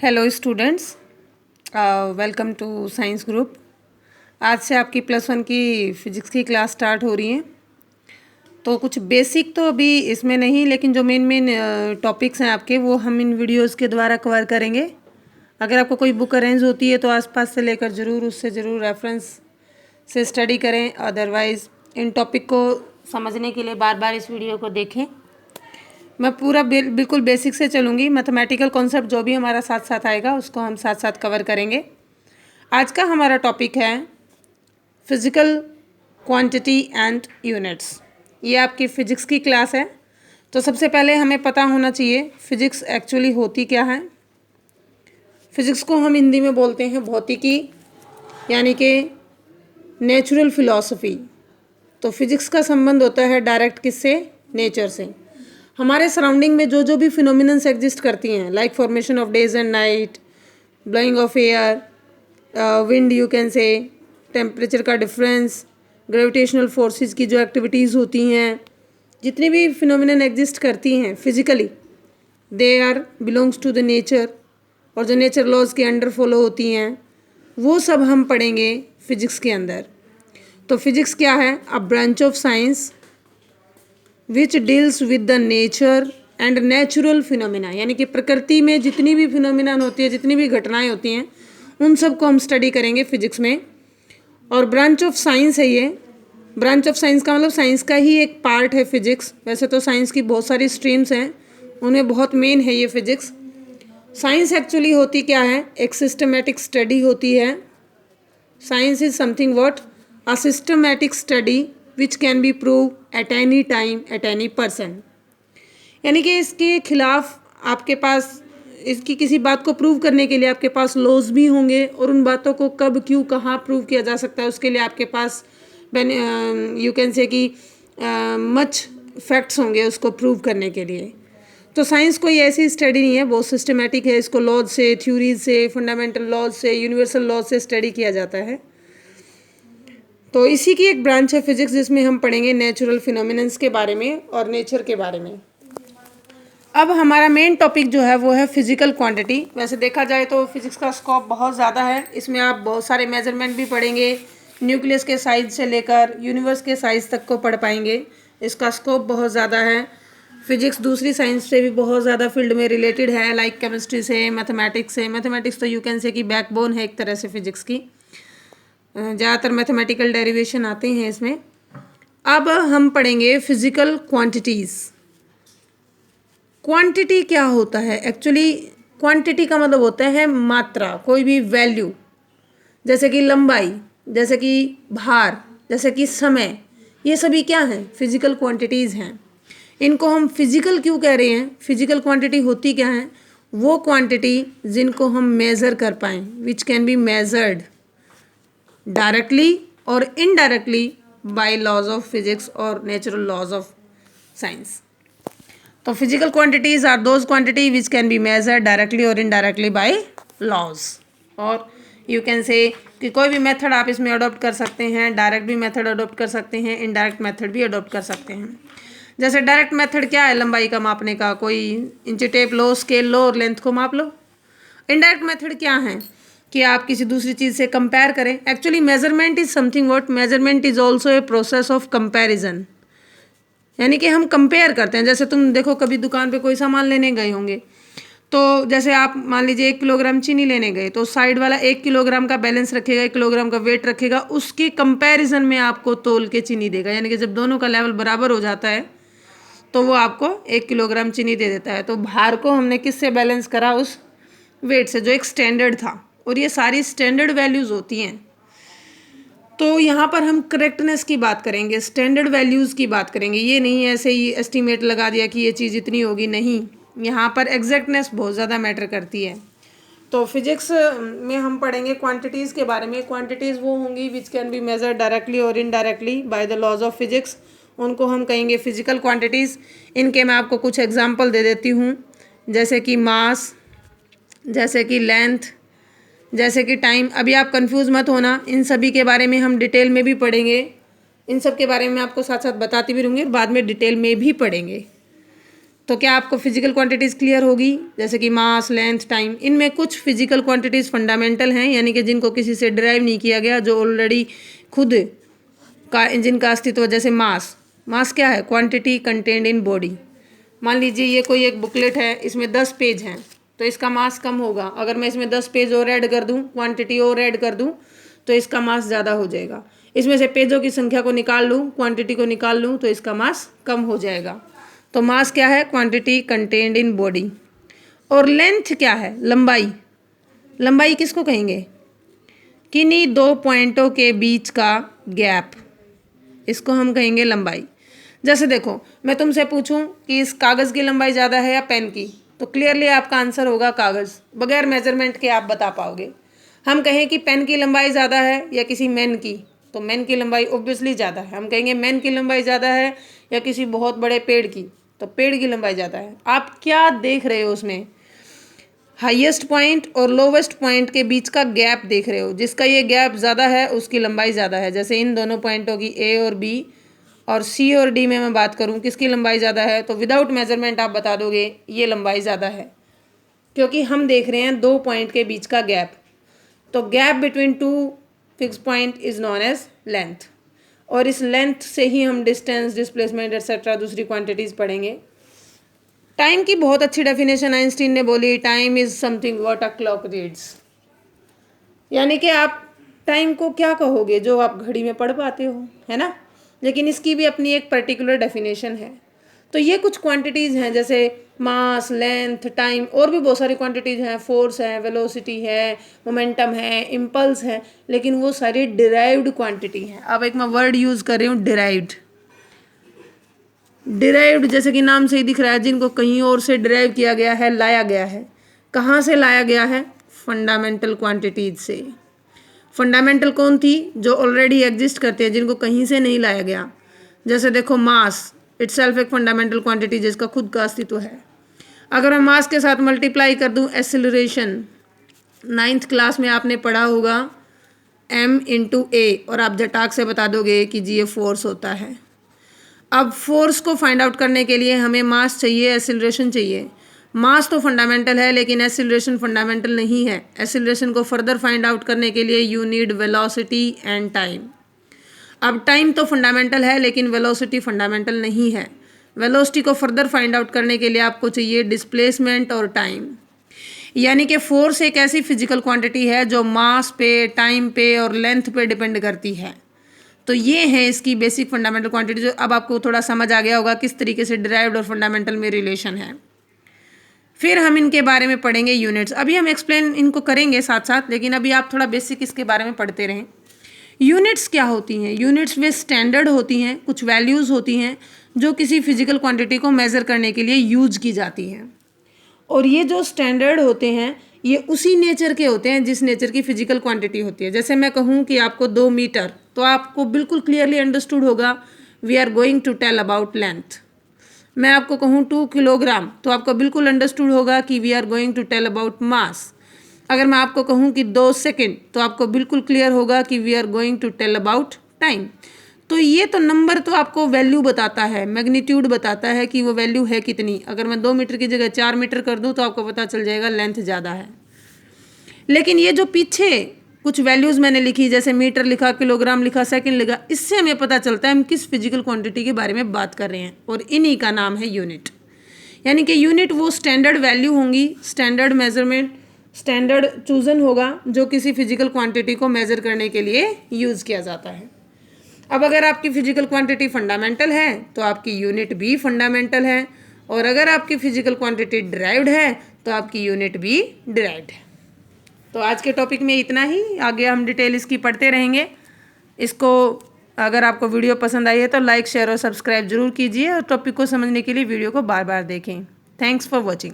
Hello students, welcome to science group. आज से आपकी +1 की फ़िज़िक्स की क्लास स्टार्ट हो रही है। तो कुछ बेसिक तो अभी इसमें नहीं, लेकिन जो मेन टॉपिक्स हैं आपके वो हम इन वीडियोस के द्वारा कवर करेंगे। अगर आपको कोई बुक अरेंज होती है तो आसपास से लेकर उससे ज़रूर रेफरेंस से स्टडी करें। अदरवाइज़ इन टॉपिक को समझने के लिए बार बार इस वीडियो को देखें। मैं पूरा बिल्कुल बेसिक से चलूँगी। मैथमेटिकल कॉन्सेप्ट जो भी हमारा साथ साथ आएगा उसको हम साथ साथ कवर करेंगे। आज का हमारा टॉपिक है फिज़िकल क्वांटिटी एंड यूनिट्स। ये आपकी फ़िज़िक्स की क्लास है। तो सबसे पहले हमें पता होना चाहिए फ़िज़िक्स एक्चुअली होती क्या है। फ़िज़िक्स को हम हिंदी में बोलते हैं भौतिकी, यानी कि नेचुरल फ़िलॉसफी। तो फ़िज़िक्स का संबंध होता है डायरेक्ट किससे? नेचर से। हमारे सराउंडिंग में जो भी फिनोमिनन्स एग्जिस्ट करती हैं, like formation of days and night, blowing of air, wind, you can से, टेम्परेचर का डिफरेंस, ग्रेविटेशनल फोर्सेस की जो एक्टिविटीज़ होती हैं, जितनी भी फिनोमिनन एग्जिस्ट करती हैं physically, they are belongs to the nature, और जो नेचर लॉज के अंडर फॉलो होती हैं वो सब हम पढ़ेंगे फिजिक्स के अंदर। तो फिजिक्स क्या है? A branch of science which deals with the nature and natural phenomena, यानी कि प्रकृति में जितनी भी फिनोमिना होती है, जितनी भी घटनाएं होती हैं, उन सब को हम स्टडी करेंगे फिजिक्स में। और ब्रांच ऑफ साइंस है ये। ब्रांच ऑफ साइंस का मतलब साइंस का ही एक पार्ट है फिजिक्स। वैसे तो साइंस की बहुत सारी स्ट्रीम्स हैं, उनमें बहुत मेन है ये फिजिक्स। साइंस एक्चुअली होती क्या है? एक सिस्टमेटिक स्टडी होती है। Science is something what? A systematic study which can B prove at any time at any person. यानी कि इसके खिलाफ आपके पास, इसकी किसी बात को प्रूव करने के लिए आपके पास लॉज भी होंगे, और उन बातों को कब, क्यों, कहाँ प्रूव किया जा सकता है उसके लिए आपके पास यू कैन से कि मच फैक्ट्स होंगे उसको प्रूव करने के लिए। तो साइंस कोई ऐसी स्टडी नहीं है, बहुत सिस्टमेटिक है। इसको लॉज से, थ्योरीज से, फंडामेंटल लॉज से, यूनिवर्सल लॉज से स्टडी किया जाता है। तो इसी की एक ब्रांच है फिजिक्स, जिसमें हम पढ़ेंगे नेचुरल फिनोमिनन्स के बारे में और नेचर के बारे में। अब हमारा मेन टॉपिक जो है वो है फिजिकल क्वांटिटी। वैसे देखा जाए तो फिजिक्स का स्कोप बहुत ज़्यादा है। इसमें आप बहुत सारे मेजरमेंट भी पढ़ेंगे, न्यूक्लियस के साइज से लेकर यूनिवर्स के साइज तक को पढ़ पाएंगे। इसका स्कोप बहुत ज़्यादा है। फिजिक्स दूसरी साइंस से भी बहुत ज़्यादा फील्ड में रिलेटेड है, लाइक केमिस्ट्री से, मैथमेटिक्स से। मैथमेटिक्स तो यू कैन से कि बैकबोन है एक तरह से फिजिक्स की। ज़्यादातर मैथमेटिकल डेरिवेशन आते हैं इसमें। अब हम पढ़ेंगे फिजिकल क्वांटिटीज़। क्वांटिटी क्या होता है? एक्चुअली क्वांटिटी का मतलब होता है मात्रा, कोई भी वैल्यू, जैसे कि लंबाई, जैसे कि भार, जैसे कि समय। ये सभी क्या हैं? फिजिकल क्वांटिटीज़ हैं। इनको हम फिजिकल क्यों कह रहे हैं? फिजिकल क्वांटिटी होती क्या है? वो क्वांटिटी जिनको हम मेज़र कर पाएँ, which can be measured directly और indirectly by laws of physics और नेचुरल लॉज ऑफ साइंस। तो physical quantities are those quantity which can be measured directly और इनडायरेक्टली बाय लॉज। और यू कैन से कि कोई भी मेथड आप इसमें अडोप्ट कर सकते हैं। डायरेक्ट भी मेथड अडोप्ट कर सकते हैं, इनडायरेक्ट मेथड भी अडोप्ट कर सकते हैं। जैसे डायरेक्ट मेथड क्या है? लंबाई का मापने का, कोई इंची टेप लो, स्केल लो और लेंथ को माप लो। इनडायरेक्ट मेथड क्या है? कि आप किसी दूसरी चीज़ से कंपेयर करें। Actually measurement is something what? Measurement is also a process of comparison, यानी कि हम कंपेयर करते हैं। जैसे तुम देखो, कभी दुकान पे कोई सामान लेने गए होंगे, तो जैसे आप मान लीजिए 1 किलोग्राम चीनी लेने गए, तो साइड वाला 1 किलोग्राम का बैलेंस रखेगा, 1 किलोग्राम का वेट रखेगा, उसके कंपैरिजन में आपको तोल के चीनी देगा। यानी कि जब दोनों का लेवल बराबर हो जाता है तो वो आपको 1 किलोग्राम चीनी दे देता है। तो भार को हमने किससे बैलेंस करा? उस वेट से, जो एक स्टैंडर्ड था। और ये सारी स्टैंडर्ड वैल्यूज़ होती हैं। तो यहाँ पर हम करेक्टनेस की बात करेंगे, स्टैंडर्ड वैल्यूज़ की बात करेंगे। ये नहीं ऐसे ही एस्टीमेट लगा दिया कि ये चीज़ इतनी होगी, नहीं। यहाँ पर एग्जैक्टनेस बहुत ज़्यादा मैटर करती है। तो फिजिक्स में हम पढ़ेंगे क्वांटिटीज़ के बारे में। क्वांटिटीज़ वो होंगी which can be measured directly और indirectly by the laws of physics. उनको हम कहेंगे फिजिकल क्वांटिटीज़। इनके मैं आपको कुछ एग्जाम्पल दे देती हूँ, जैसे कि मास, जैसे कि लेंथ, जैसे कि टाइम। अभी आप कंफ्यूज मत होना, इन सभी के बारे में हम डिटेल में भी पढ़ेंगे। इन सब के बारे में आपको साथ साथ बताती भी रहूँगी और बाद में डिटेल में भी पढ़ेंगे। तो क्या आपको फिजिकल क्वांटिटीज़ क्लियर होगी, जैसे कि मास, लेंथ, टाइम। इनमें कुछ फिजिकल क्वांटिटीज़ फंडामेंटल हैं, यानी कि जिनको किसी से डिराइव नहीं किया गया, जो ऑलरेडी खुद का जिनका अस्तित्व, जैसे मास। मास क्या है? Quantity contained in body. मान लीजिए ये कोई एक बुकलेट है, इसमें 10 पेज हैं, तो इसका मास कम होगा। अगर मैं इसमें 10 पेज और ऐड कर दूं, क्वांटिटी और ऐड कर दूं, तो इसका मास ज़्यादा हो जाएगा। इसमें से पेजों की संख्या को निकाल लूँ, क्वांटिटी को निकाल लूँ, तो इसका मास कम हो जाएगा। तो मास क्या है? Quantity contained in body. और लेंथ क्या है? लंबाई। लंबाई किसको कहेंगे? किन्हीं दो पॉइंटों के बीच का गैप, इसको हम कहेंगे लंबाई। जैसे देखो, मैं तुमसे पूछूं कि इस कागज़ की लंबाई ज़्यादा है या पेन की, तो क्लियरली आपका आंसर होगा कागज़। बगैर मेजरमेंट के आप बता पाओगे। हम कहें कि पेन की लंबाई ज़्यादा है या किसी मैन की, तो मैन की लंबाई ऑब्वियसली ज़्यादा है। हम कहेंगे मैन की लंबाई ज़्यादा है या किसी बहुत बड़े पेड़ की, तो पेड़ की लंबाई ज़्यादा है। आप क्या देख रहे हो उसमें? हाईएस्ट पॉइंट और लोवेस्ट पॉइंट के बीच का गैप देख रहे हो। जिसका ये गैप ज़्यादा है उसकी लंबाई ज़्यादा है। जैसे इन दोनों पॉइंटों की, ए और बी और सी और डी में मैं बात करूं, किसकी लंबाई ज़्यादा है, तो विदाउट मेजरमेंट आप बता दोगे ये लंबाई ज़्यादा है, क्योंकि हम देख रहे हैं दो पॉइंट के बीच का गैप। तो gap between two fix point is known as length. और इस लेंथ से ही हम डिस्टेंस, डिस्प्लेसमेंट एटसेट्रा दूसरी क्वांटिटीज़ पढ़ेंगे। टाइम की बहुत अच्छी डेफिनेशन आइंस्टीन ने बोली, time is something what a clock reads. यानी कि आप टाइम को क्या कहोगे? जो आप घड़ी में पढ़ पाते हो, है ना। लेकिन इसकी भी अपनी एक पर्टिकुलर डेफिनेशन है। तो ये कुछ क्वांटिटीज़ हैं, जैसे मास, लेंथ, टाइम, और भी बहुत सारी क्वांटिटीज़ हैं। फोर्स है, वेलोसिटी है, मोमेंटम है, इम्पल्स है, लेकिन वो सारी डिराइव्ड क्वांटिटी हैं। अब एक मैं वर्ड यूज़ कर रही हूँ, डिराइव्ड। डिराइव्ड जैसे कि नाम से ही दिख रहा है, जिनको कहीं और से डिराइव किया गया है, लाया गया है। कहाँ से लाया गया है? फंडामेंटल क्वांटिटीज से। फंडामेंटल कौन थी? जो ऑलरेडी एग्जिस्ट करते हैं, जिनको कहीं से नहीं लाया गया। जैसे देखो, मास इटसेल्फ एक फंडामेंटल क्वांटिटी जिसका खुद का अस्तित्व है। अगर मैं मास के साथ मल्टीप्लाई कर दूं एक्सेलरेशन, 9th क्लास में आपने पढ़ा होगा m इंटू ए, और आप झटाक से बता दोगे कि जी ये फोर्स होता है। अब फोर्स को फाइंड आउट करने के लिए हमें मास चाहिए, एक्सेलरेशन चाहिए। मास तो फंडामेंटल है, लेकिन एक्सेलरेशन फंडामेंटल नहीं है। एक्सेलरेशन को फर्दर फाइंड आउट करने के लिए you need velocity and time. अब टाइम तो फंडामेंटल है, लेकिन वेलोसिटी फंडामेंटल नहीं है। वेलोसिटी को फर्दर फाइंड आउट करने के लिए आपको चाहिए डिस्प्लेसमेंट और टाइम। यानी कि फोर्स एक ऐसी फिजिकल क्वांटिटी है जो मास पे, टाइम पे और लेंथ पे डिपेंड करती है। तो ये है इसकी बेसिक फंडामेंटल क्वांटिटी। जो अब आपको थोड़ा समझ आ गया होगा किस तरीके से डिराइव्ड और फंडामेंटल में रिलेशन है। फिर हम इनके बारे में पढ़ेंगे यूनिट्स। अभी हम एक्सप्लेन इनको करेंगे साथ साथ, लेकिन अभी आप थोड़ा बेसिक इसके बारे में पढ़ते रहें। यूनिट्स क्या होती हैं? यूनिट्स वे स्टैंडर्ड होती हैं, कुछ वैल्यूज़ होती हैं जो किसी फिजिकल क्वांटिटी को मेज़र करने के लिए यूज की जाती हैं। और ये जो स्टैंडर्ड होते हैं, ये उसी नेचर के होते हैं जिस नेचर की फिजिकल क्वांटिटी होती है। जैसे मैं कहूँ कि आपको 2 मीटर, तो आपको बिल्कुल क्लियरली अंडरस्टूड होगा we are going to tell about length. मैं आपको कहूँ 2 किलोग्राम, तो आपको बिल्कुल अंडरस्टूड होगा कि we are going to tell about mass. अगर मैं आपको कहूँ कि 2 सेकेंड, तो आपको बिल्कुल क्लियर होगा कि we are going to tell about time. तो ये तो नंबर तो आपको वैल्यू बताता है, मैग्नीट्यूड बताता है कि वो वैल्यू है कितनी। अगर मैं 2 मीटर की जगह 4 मीटर कर दूँ तो आपको पता चल जाएगा लेंथ ज़्यादा है। लेकिन ये जो पीछे कुछ वैल्यूज़ मैंने लिखी, जैसे मीटर लिखा, किलोग्राम लिखा, सेकंड लिखा, इससे हमें पता चलता है हम किस फिजिकल क्वांटिटी के बारे में बात कर रहे हैं, और इन्हीं का नाम है यूनिट। यानी कि यूनिट वो स्टैंडर्ड वैल्यू होंगी, स्टैंडर्ड मेजरमेंट, स्टैंडर्ड चूजन होगा जो किसी फिजिकल क्वांटिटी को मेज़र करने के लिए यूज़ किया जाता है। अब अगर आपकी फिजिकल क्वांटिटी फंडामेंटल है तो आपकी यूनिट भी फंडामेंटल है, और अगर आपकी फिजिकल क्वांटिटी डिराइव्ड है तो आपकी यूनिट भी डिराइव्ड है। तो आज के टॉपिक में इतना ही, आगे हम डिटेल इसकी पढ़ते रहेंगे। इसको अगर आपको वीडियो पसंद आई है तो लाइक, शेयर और सब्सक्राइब जरूर कीजिए, और टॉपिक को समझने के लिए वीडियो को बार बार देखें। Thanks for watching.